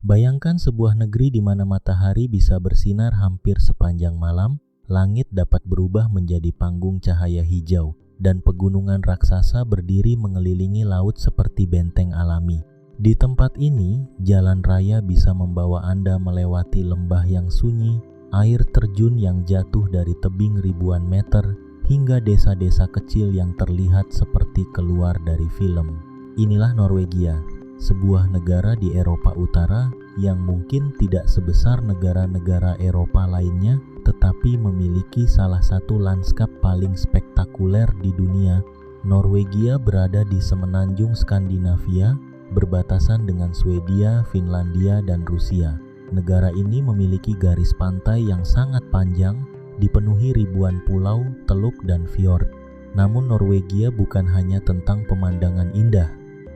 Bayangkan sebuah negeri di mana matahari bisa bersinar hampir sepanjang malam, langit dapat berubah menjadi panggung cahaya hijau, dan pegunungan raksasa berdiri mengelilingi laut seperti benteng alami. Di tempat ini, jalan raya bisa membawa Anda melewati lembah yang sunyi, air terjun yang jatuh dari tebing ribuan meter, hingga desa-desa kecil yang terlihat seperti keluar dari film. Inilah Norwegia, sebuah negara di Eropa Utara yang mungkin tidak sebesar negara-negara Eropa lainnya, tetapi memiliki salah satu lanskap paling spektakuler di dunia. Norwegia berada di semenanjung Skandinavia, berbatasan dengan Swedia, Finlandia, dan Rusia. Negara ini memiliki garis pantai yang sangat panjang, dipenuhi ribuan pulau, teluk, dan fjord. Namun Norwegia bukan hanya tentang pemandangan indah.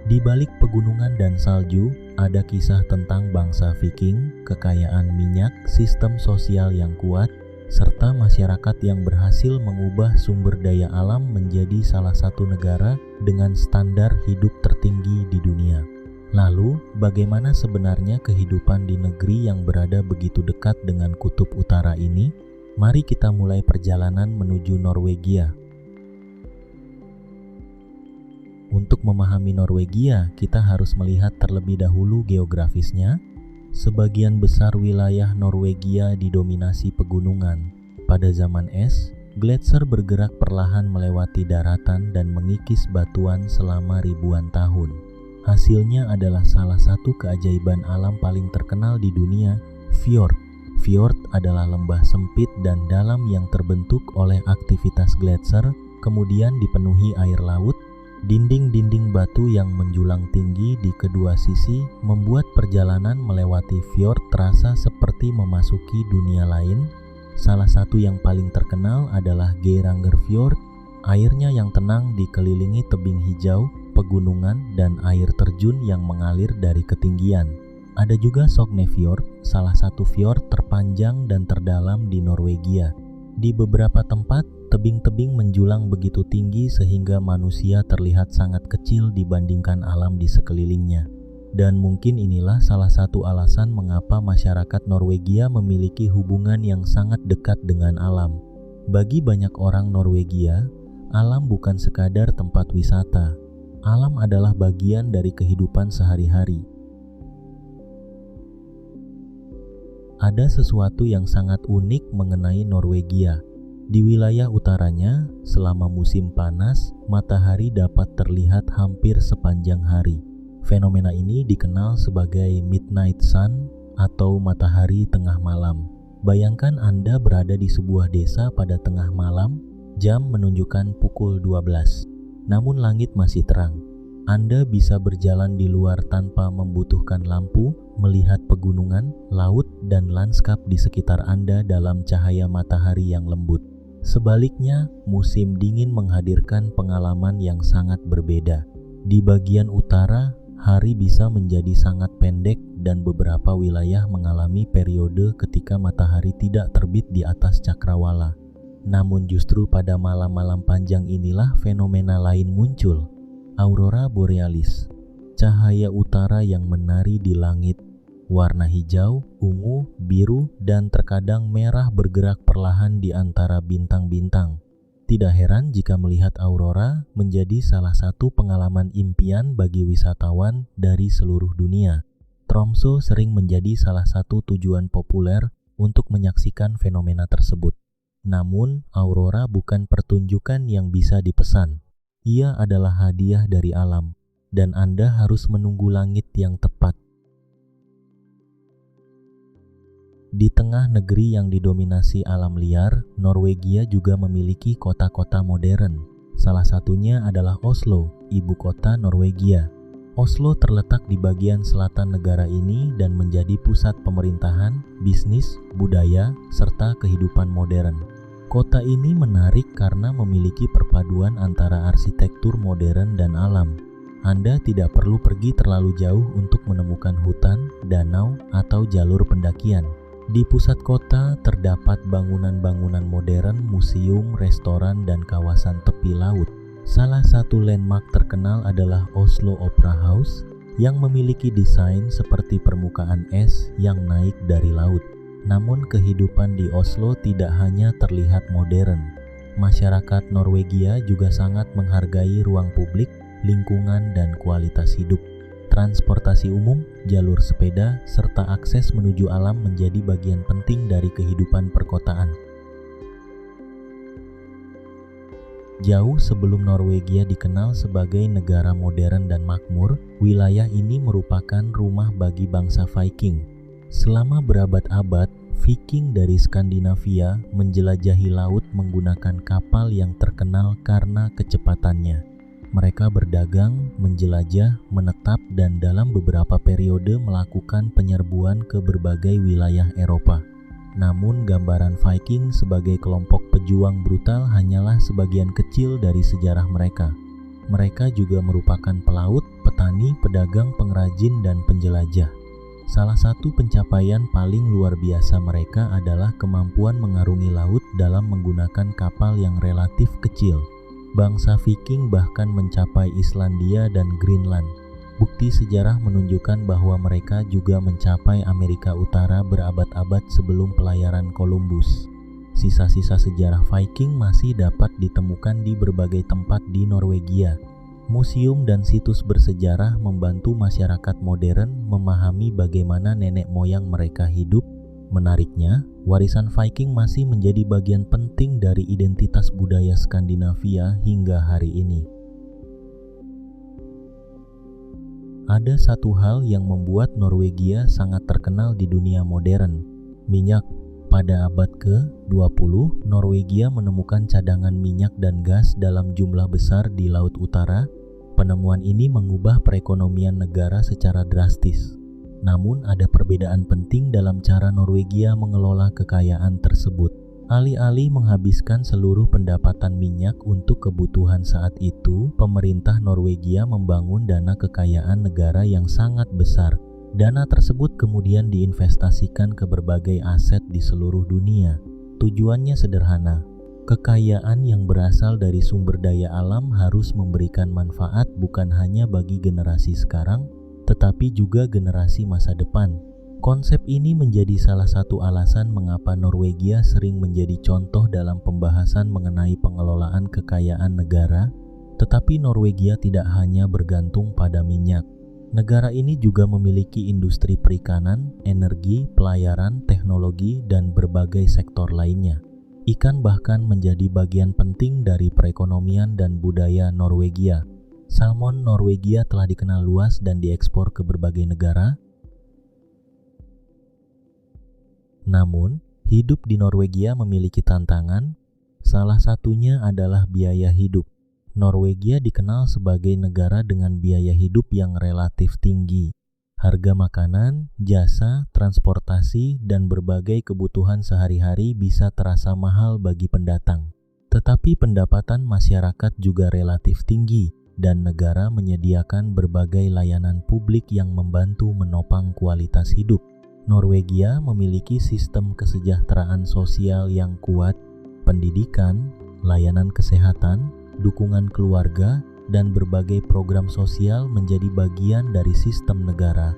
Di balik pegunungan dan salju, ada kisah tentang bangsa Viking, kekayaan minyak, sistem sosial yang kuat, serta masyarakat yang berhasil mengubah sumber daya alam menjadi salah satu negara dengan standar hidup tertinggi di dunia. Lalu, bagaimana sebenarnya kehidupan di negeri yang berada begitu dekat dengan kutub utara ini? Mari kita mulai perjalanan menuju Norwegia. Untuk memahami Norwegia, kita harus melihat terlebih dahulu geografisnya. Sebagian besar wilayah Norwegia didominasi pegunungan. Pada zaman es, gletser bergerak perlahan melewati daratan dan mengikis batuan selama ribuan tahun. Hasilnya adalah salah satu keajaiban alam paling terkenal di dunia, fjord. Fjord adalah lembah sempit dan dalam yang terbentuk oleh aktivitas gletser, kemudian dipenuhi air laut. Dinding-dinding batu yang menjulang tinggi di kedua sisi membuat perjalanan melewati fjord terasa seperti memasuki dunia lain. Salah satu yang paling terkenal adalah Geirangerfjord. Airnya yang tenang dikelilingi tebing hijau, pegunungan, dan air terjun yang mengalir dari ketinggian. Ada juga Sognefjord, salah satu fjord terpanjang dan terdalam di Norwegia. Di beberapa tempat, tebing-tebing menjulang begitu tinggi sehingga manusia terlihat sangat kecil dibandingkan alam di sekelilingnya. Dan mungkin inilah salah satu alasan mengapa masyarakat Norwegia memiliki hubungan yang sangat dekat dengan alam. Bagi banyak orang Norwegia, alam bukan sekadar tempat wisata. Alam adalah bagian dari kehidupan sehari-hari. Ada sesuatu yang sangat unik mengenai Norwegia. Di wilayah utaranya, selama musim panas, matahari dapat terlihat hampir sepanjang hari. Fenomena ini dikenal sebagai midnight sun atau matahari tengah malam. Bayangkan Anda berada di sebuah desa pada tengah malam, jam menunjukkan pukul 12. Namun langit masih terang. Anda bisa berjalan di luar tanpa membutuhkan lampu, melihat pegunungan, laut, dan lanskap di sekitar Anda dalam cahaya matahari yang lembut. Sebaliknya, musim dingin menghadirkan pengalaman yang sangat berbeda. Di bagian utara, hari bisa menjadi sangat pendek dan beberapa wilayah mengalami periode ketika matahari tidak terbit di atas cakrawala. Namun justru pada malam-malam panjang inilah fenomena lain muncul. Aurora Borealis, cahaya utara yang menari di langit, warna hijau, ungu, biru, dan terkadang merah bergerak perlahan di antara bintang-bintang. Tidak heran jika melihat aurora menjadi salah satu pengalaman impian bagi wisatawan dari seluruh dunia. Tromsø sering menjadi salah satu tujuan populer untuk menyaksikan fenomena tersebut. Namun, aurora bukan pertunjukan yang bisa dipesan. Ia adalah hadiah dari alam, dan Anda harus menunggu langit yang tepat. Di tengah negeri yang didominasi alam liar, Norwegia juga memiliki kota-kota modern. Salah satunya adalah Oslo, ibu kota Norwegia. Oslo terletak di bagian selatan negara ini dan menjadi pusat pemerintahan, bisnis, budaya, serta kehidupan modern. Kota ini menarik karena memiliki perpaduan antara arsitektur modern dan alam. Anda tidak perlu pergi terlalu jauh untuk menemukan hutan, danau, atau jalur pendakian. Di pusat kota terdapat bangunan-bangunan modern, museum, restoran, dan kawasan tepi laut. Salah satu landmark terkenal adalah Oslo Opera House. yang memiliki desain seperti permukaan es yang naik dari laut. Namun kehidupan di Oslo tidak hanya terlihat modern. Masyarakat Norwegia juga sangat menghargai ruang publik, lingkungan, dan kualitas hidup. Transportasi umum, jalur sepeda, serta akses menuju alam menjadi bagian penting dari kehidupan perkotaan. Jauh sebelum Norwegia dikenal sebagai negara modern dan makmur, wilayah ini merupakan rumah bagi bangsa Viking. Selama berabad-abad, Viking dari Skandinavia menjelajahi laut menggunakan kapal yang terkenal karena kecepatannya. Mereka berdagang, menjelajah, menetap, dan dalam beberapa periode melakukan penyerbuan ke berbagai wilayah Eropa. Namun gambaran Viking sebagai kelompok pejuang brutal hanyalah sebagian kecil dari sejarah mereka. Mereka juga merupakan pelaut, petani, pedagang, pengrajin, dan penjelajah. Salah satu pencapaian paling luar biasa mereka adalah kemampuan mengarungi laut dalam menggunakan kapal yang relatif kecil. Bangsa Viking bahkan mencapai Islandia dan Greenland. Bukti sejarah menunjukkan bahwa mereka juga mencapai Amerika Utara berabad-abad sebelum pelayaran Columbus. Sisa-sisa sejarah Viking masih dapat ditemukan di berbagai tempat di Norwegia. Museum dan situs bersejarah membantu masyarakat modern memahami bagaimana nenek moyang mereka hidup. Menariknya, warisan Viking masih menjadi bagian penting dari identitas budaya Skandinavia hingga hari ini. Ada satu hal yang membuat Norwegia sangat terkenal di dunia modern, minyak. Pada abad ke-20, Norwegia menemukan cadangan minyak dan gas dalam jumlah besar di Laut Utara. Penemuan ini mengubah perekonomian negara secara drastis. Namun ada perbedaan penting dalam cara Norwegia mengelola kekayaan tersebut. Alih-alih menghabiskan seluruh pendapatan minyak untuk kebutuhan saat itu, pemerintah Norwegia membangun dana kekayaan negara yang sangat besar. Dana tersebut kemudian diinvestasikan ke berbagai aset di seluruh dunia. Tujuannya sederhana, kekayaan yang berasal dari sumber daya alam harus memberikan manfaat bukan hanya bagi generasi sekarang, tetapi juga generasi masa depan. Konsep ini menjadi salah satu alasan mengapa Norwegia sering menjadi contoh dalam pembahasan mengenai pengelolaan kekayaan negara, tetapi Norwegia tidak hanya bergantung pada minyak. Negara ini juga memiliki industri perikanan, energi, pelayaran, teknologi, dan berbagai sektor lainnya. Ikan bahkan menjadi bagian penting dari perekonomian dan budaya Norwegia. Salmon Norwegia telah dikenal luas dan diekspor ke berbagai negara. Namun, hidup di Norwegia memiliki tantangan. Salah satunya adalah biaya hidup. Norwegia dikenal sebagai negara dengan biaya hidup yang relatif tinggi. Harga makanan, jasa, transportasi, dan berbagai kebutuhan sehari-hari bisa terasa mahal bagi pendatang. Tetapi pendapatan masyarakat juga relatif tinggi, dan negara menyediakan berbagai layanan publik yang membantu menopang kualitas hidup. Norwegia memiliki sistem kesejahteraan sosial yang kuat, pendidikan, layanan kesehatan, dukungan keluarga, dan berbagai program sosial menjadi bagian dari sistem negara.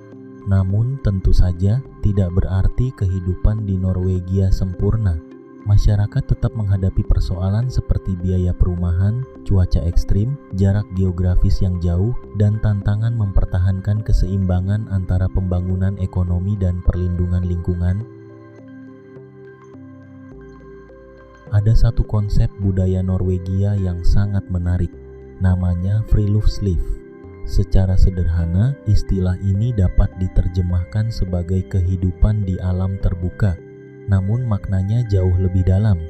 Namun tentu saja tidak berarti kehidupan di Norwegia sempurna. Masyarakat tetap menghadapi persoalan seperti biaya perumahan, cuaca ekstrim, jarak geografis yang jauh, dan tantangan mempertahankan keseimbangan antara pembangunan ekonomi dan perlindungan lingkungan. Ada satu konsep budaya Norwegia yang sangat menarik, namanya friluftsliv. Secara sederhana, istilah ini dapat diterjemahkan sebagai kehidupan di alam terbuka. Namun maknanya jauh lebih dalam.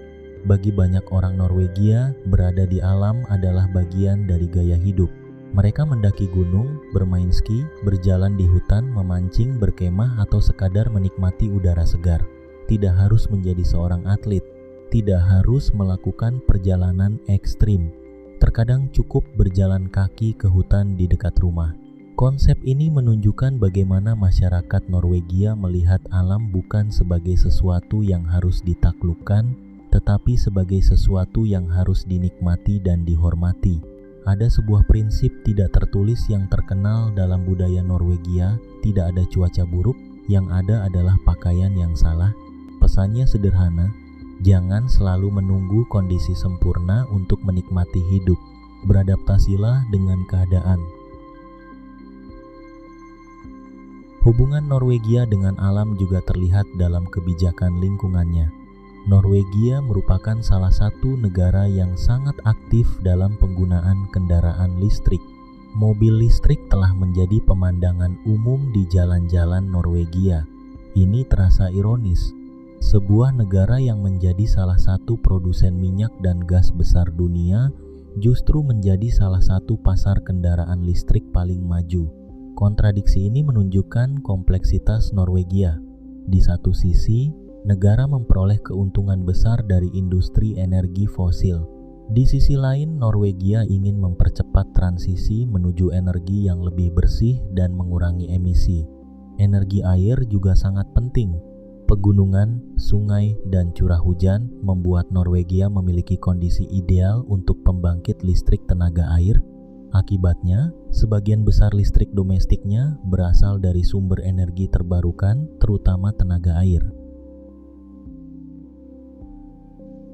Bagi banyak orang Norwegia, berada di alam adalah bagian dari gaya hidup. Mereka mendaki gunung, bermain ski, berjalan di hutan, memancing, berkemah, atau sekadar menikmati udara segar. Tidak harus menjadi seorang atlet, tidak harus melakukan perjalanan ekstrim. Terkadang cukup berjalan kaki ke hutan di dekat rumah. Konsep ini menunjukkan bagaimana masyarakat Norwegia melihat alam bukan sebagai sesuatu yang harus ditaklukkan, tetapi sebagai sesuatu yang harus dinikmati dan dihormati. Ada sebuah prinsip tidak tertulis yang terkenal dalam budaya Norwegia, tidak ada cuaca buruk, yang ada adalah pakaian yang salah. Pesannya sederhana, jangan selalu menunggu kondisi sempurna untuk menikmati hidup. Beradaptasilah dengan keadaan. Hubungan Norwegia dengan alam juga terlihat dalam kebijakan lingkungannya. Norwegia merupakan salah satu negara yang sangat aktif dalam penggunaan kendaraan listrik. Mobil listrik telah menjadi pemandangan umum di jalan-jalan Norwegia. Ini terasa ironis. Sebuah negara yang menjadi salah satu produsen minyak dan gas besar dunia justru menjadi salah satu pasar kendaraan listrik paling maju. Kontradiksi ini menunjukkan kompleksitas Norwegia. Di satu sisi, negara memperoleh keuntungan besar dari industri energi fosil. Di sisi lain, Norwegia ingin mempercepat transisi menuju energi yang lebih bersih dan mengurangi emisi. Energi air juga sangat penting. Pegunungan, sungai, dan curah hujan membuat Norwegia memiliki kondisi ideal untuk pembangkit listrik tenaga air. Akibatnya, sebagian besar listrik domestiknya berasal dari sumber energi terbarukan, terutama tenaga air.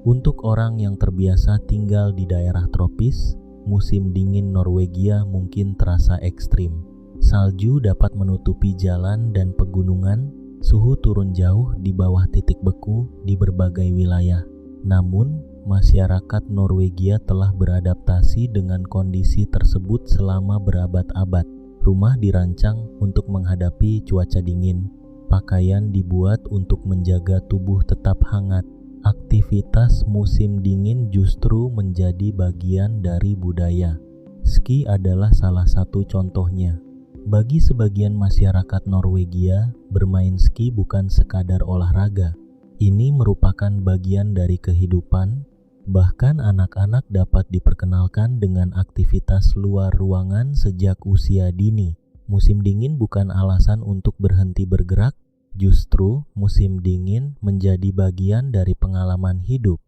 Untuk orang yang terbiasa tinggal di daerah tropis, musim dingin Norwegia mungkin terasa ekstrim. Salju dapat menutupi jalan dan pegunungan, suhu turun jauh di bawah titik beku di berbagai wilayah. Namun, masyarakat Norwegia telah beradaptasi dengan kondisi tersebut selama berabad-abad. Rumah dirancang untuk menghadapi cuaca dingin. Pakaian dibuat untuk menjaga tubuh tetap hangat. Aktivitas musim dingin justru menjadi bagian dari budaya. Ski adalah salah satu contohnya. Bagi sebagian masyarakat Norwegia, bermain ski bukan sekadar olahraga. Ini merupakan bagian dari kehidupan. Bahkan anak-anak dapat diperkenalkan dengan aktivitas luar ruangan sejak usia dini. Musim dingin bukan alasan untuk berhenti bergerak, justru musim dingin menjadi bagian dari pengalaman hidup.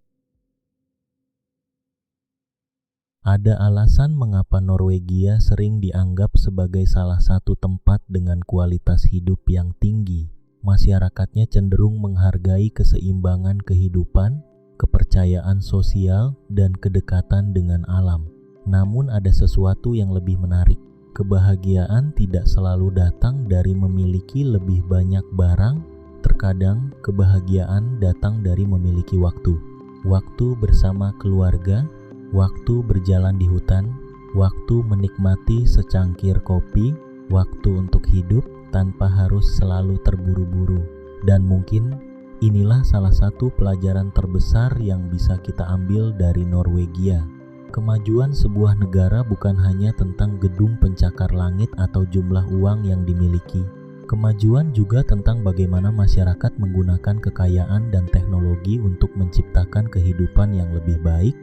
Ada alasan mengapa Norwegia sering dianggap sebagai salah satu tempat dengan kualitas hidup yang tinggi. Masyarakatnya cenderung menghargai keseimbangan kehidupan, kepercayaan sosial, dan kedekatan dengan alam. Namun ada sesuatu yang lebih menarik. Kebahagiaan tidak selalu datang dari memiliki lebih banyak barang. Terkadang kebahagiaan datang dari memiliki waktu. Waktu bersama keluarga, waktu berjalan di hutan, waktu menikmati secangkir kopi, waktu untuk hidup tanpa harus selalu terburu-buru. Dan mungkin inilah salah satu pelajaran terbesar yang bisa kita ambil dari Norwegia. Kemajuan sebuah negara bukan hanya tentang gedung pencakar langit atau jumlah uang yang dimiliki. Kemajuan juga tentang bagaimana masyarakat menggunakan kekayaan dan teknologi untuk menciptakan kehidupan yang lebih baik.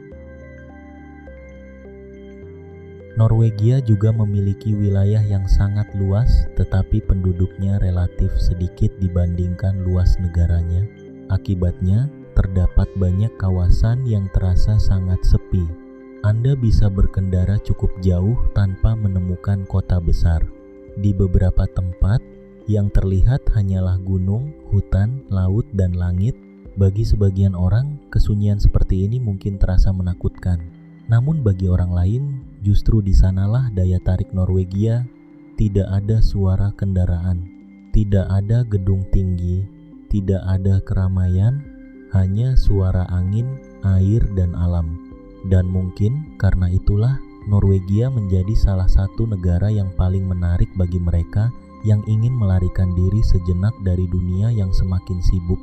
Norwegia juga memiliki wilayah yang sangat luas, tetapi penduduknya relatif sedikit dibandingkan luas negaranya. Akibatnya, terdapat banyak kawasan yang terasa sangat sepi. Anda bisa berkendara cukup jauh tanpa menemukan kota besar. Di beberapa tempat, yang terlihat hanyalah gunung, hutan, laut, dan langit. Bagi sebagian orang, kesunyian seperti ini mungkin terasa menakutkan. Namun bagi orang lain, justru di sanalah daya tarik Norwegia. Tidak ada suara kendaraan, tidak ada gedung tinggi, tidak ada keramaian, hanya suara angin, air, dan alam. Dan mungkin karena itulah Norwegia menjadi salah satu negara yang paling menarik bagi mereka yang ingin melarikan diri sejenak dari dunia yang semakin sibuk.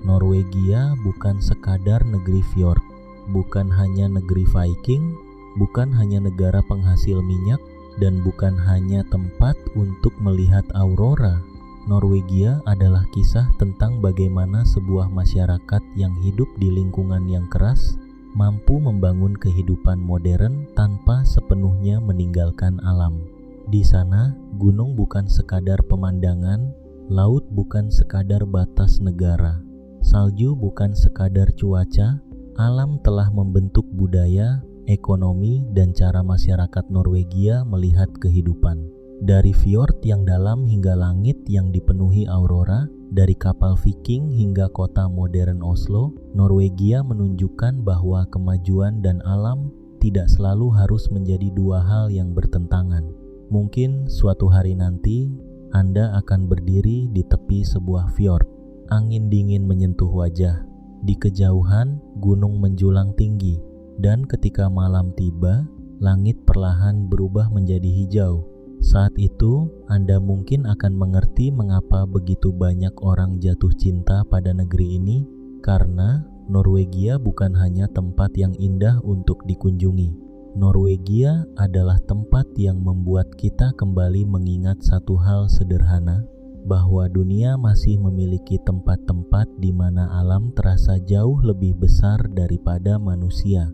Norwegia bukan sekadar negeri fjord, bukan hanya negeri Viking, bukan hanya negara penghasil minyak, dan bukan hanya tempat untuk melihat aurora. Norwegia adalah kisah tentang bagaimana sebuah masyarakat yang hidup di lingkungan yang keras mampu membangun kehidupan modern tanpa sepenuhnya meninggalkan alam. Di sana, gunung bukan sekadar pemandangan, laut bukan sekadar batas negara, salju bukan sekadar cuaca, Alam telah membentuk budaya, ekonomi, dan cara masyarakat Norwegia melihat kehidupan. Dari fjord yang dalam hingga langit yang dipenuhi aurora, dari kapal Viking hingga kota modern Oslo, Norwegia menunjukkan bahwa kemajuan dan alam tidak selalu harus menjadi dua hal yang bertentangan. Mungkin suatu hari nanti, Anda akan berdiri di tepi sebuah fjord. Angin dingin menyentuh wajah. Di kejauhan, gunung menjulang tinggi. Dan ketika malam tiba, langit perlahan berubah menjadi hijau. Saat itu, Anda mungkin akan mengerti mengapa begitu banyak orang jatuh cinta pada negeri ini, karena Norwegia bukan hanya tempat yang indah untuk dikunjungi. Norwegia adalah tempat yang membuat kita kembali mengingat satu hal sederhana, bahwa dunia masih memiliki tempat-tempat di mana alam terasa jauh lebih besar daripada manusia.